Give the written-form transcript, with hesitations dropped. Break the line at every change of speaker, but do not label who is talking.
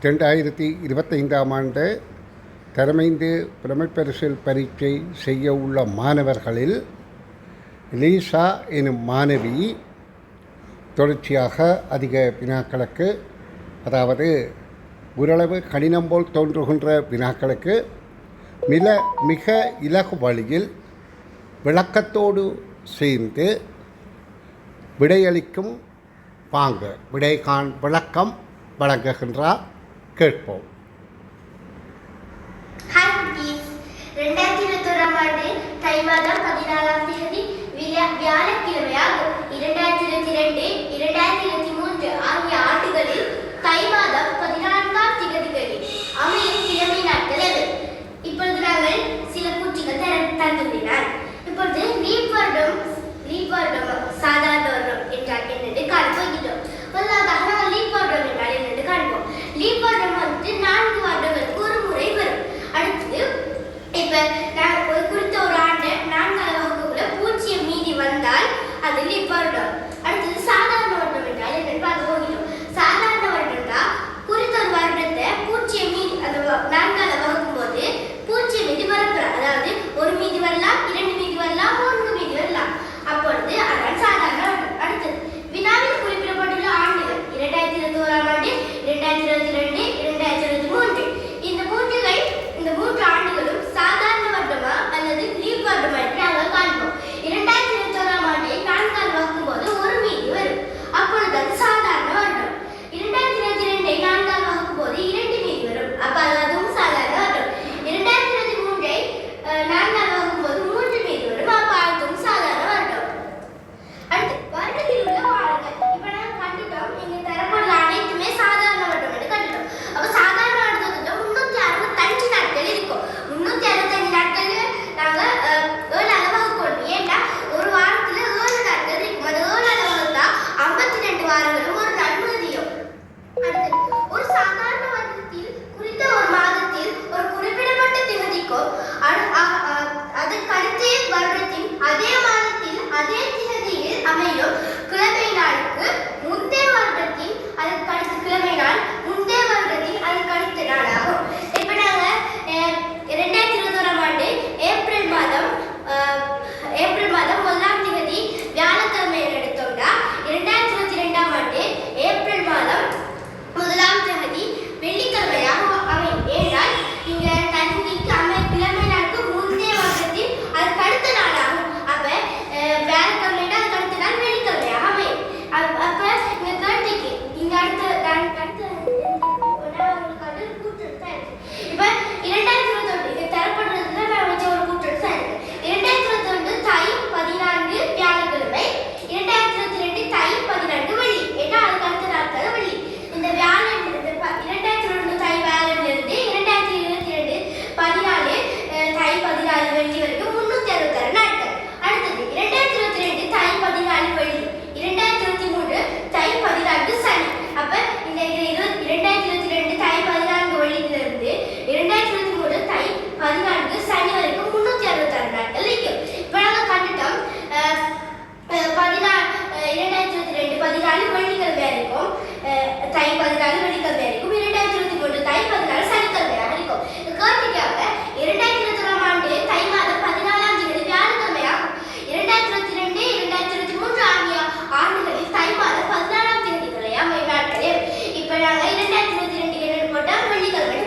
2025ஆம் ஆண்டு தரமைந்து புலமைப்பரிசில் பரீட்சை செய்ய உள்ள மாணவர்களில் லீசா எனும் மாணவி தொடர்ச்சியாக அதிக வினாக்களுக்கு, அதாவது ஓரளவு கடினம் போல் தோன்றுகின்ற வினாக்களுக்கு மிக இலகு வழியில் விளக்கத்தோடு சேர்ந்து விடையளிக்கும் பாங்கு விடைகாண் விளக்கம் வழங்குகின்றார். கேட்போம்.
2021ஆம் ஆண்டு தை மாதம் 14ஆம் தேதி வியாழக்கிழமையாகும். 2022, 2023 ஆகிய ஆண்டுகளில் தை மாதம் 14ஆம் தேதிகளில் அமையும் கிழமை நாட்கள் எவை? இப்பொழுது நாங்கள் சில கூற்றுகள் தந்துள்ளனர். இப்பொழுது லீப் வருடம் சாதாரண வருடம் என்றால் என்னென்று காண்போம். முதலாவதாக நாங்கள் லீப் வருடம் என்றால் என்னென்று காண்போம். லீப் வருடம் வந்து 4 வருடங்களுக்கு ஒரு முறை வரும். அடுத்தது இப்ப நான் குறித்த ஒரு ஆண்டு 4ஆம் வகுப்புல 0 மீதி வந்தால் அது லீப் வருடம். அடுத்தது சாதாரண வருடம் என்றால் என்னன்னு பார்க்க போகிறோம். சாதாரண வருடம்னா குறித்த ஒரு வருடத்தை 0 மீதி அந்த 4ஆம் வகுக்கும் போது 0 மீதி வரப்போறார். அதாவது ஒரு மீதி வரலாம், 2 மீதி வரலாம், 3 மீதி வரலாம். அப்பொழுது அதான் சாதாரண வருடம். அடுத்தது வினாவில் குறிப்பிடப்பட்டுள்ள ஆண்டுகள் 2021ஆம் ஆண்டு, 2022, 2023. இந்த மூன்று ஆண்டுகளும் சாதாரண வருடமா அல்லது லீப் வருடமா என்று நாங்கள் காண்போம். 2021ஆம் ஆண்டை 4ஆம் வகுக்கும் போது ஒரு மீதி வரும். அப்பொழுது அது சாதாரண வருடம். 2022ஐ 4ஆம் வகுக்கும் போது 2 மீதி வரும். அப்ப அதுவும் சாதாரண வருடம். 2023ஐ 4ஆம் வகுக்கும் போது 3 மீதி வரும். அப்ப அதுவும் சாதாரண வருடம். அடுத்து வருடத்தில் உள்ள வாரங்கள். இப்ப நாங்கள் கண்டுட்டோம், இங்க தரப்படுற அனைத்துமே சாதாரண வருடம் என்று கண்டுட்டோம். அப்ப சாதாரண வருடத்துல 365 நாட்கள் இருக்கும். 365 நாட்கள் நாங்க 7ஆம் வகுக்கணும். ஏன்னா ஒரு வாரத்துல 7 நாட்கள் இருக்கும். அது 7ஆம் வகுத்தா 52 வாரங்களும் ஒரு நாள் முடியும். அடுத்து ஒரு சாதாரண வருடத்தில் குறித்த ஒரு மாதத்தில் ஒரு குறிப்பிடப்பட்ட திகதிக்கும் அதற்கடுத்த வருடத்தின் அதே மாதத்தில் அதே திகதியில் அமையும் கிழமை நாளுக்கு முந்தைய வருடத்தின் அதற்கடுத்த கிழமை நாள் முந்தைய வருடத்தின் அதற்கடுத்த நாளாகும். இப்ப நாங்க 2021ஆம் ஆண்டு ஏப்ரல் மாதம் 1ஆம் தேதி வியாழக்கிழமை எடுத்தோம்னா 2022ஆம் ஆண்டு ஏப்ரல் மாதம் 1ஆம் தேதி வெள்ளிக்கிழமையாக அமையும். ஏனால் இங்க தன்மைக்கு கிழமை நாளுக்கு முந்தைய வருடத்தில் அதற்கடுத்த நாளாகும். அப்ப வியாழக்கிழமைனா அதுக்கடுத்த நாள் வெள்ளிக்கிழமையாக அமையும். அப்ப இங்க கேட்டிக்கு இங்க அடுத்த கூற்று தான் இருக்கு. இப்ப 2021 தரப்படுறதுல நான் வச்ச ஒரு கூற்று தான் இருக்கு. 2021 தை 14 வியாழக்கிழமை, 2022 தை 14 வெள்ளி. ஏன்னா அதுக்கு அடுத்த நாட்கள் வெள்ளி. இந்த வியாழன் 2021 தை வியாழனிலிருந்து 2022 14 தை 14 வெள்ளி வரைக்கும் 366 நாட்கள். அடுத்தது 2022 தை 14 வெள்ளி, 2023 தை 14 சனி. அப்ப இந்த 2022 தை 14 வெள்ளியிலிருந்து 2023 தை 14 சனி வரைக்கும் 366 நாட்கள் இருக்கும். இப்ப நாங்க கண்டுட்டோம் 2022 14 வெள்ளிக்கிழமையா இருக்கும், தை 14 வெள்ளிக்கிழமையா இருக்கும், 2023 தை 14 சனிக்கிழமையாக இருக்கும். கேட்டிக்காக 2021ஆம் ஆண்டு தை மாதம் 14ஆம் தேதி வியாழக்கிழமையாகும். 2022, 2023 ஆகிய ஆண்டுகளில் தை மாதம் 14ஆம் தேதிகளை அமையும் நாட்களே. இப்ப நாங்க 2022 போட்டா வெள்ளிக்கிழமை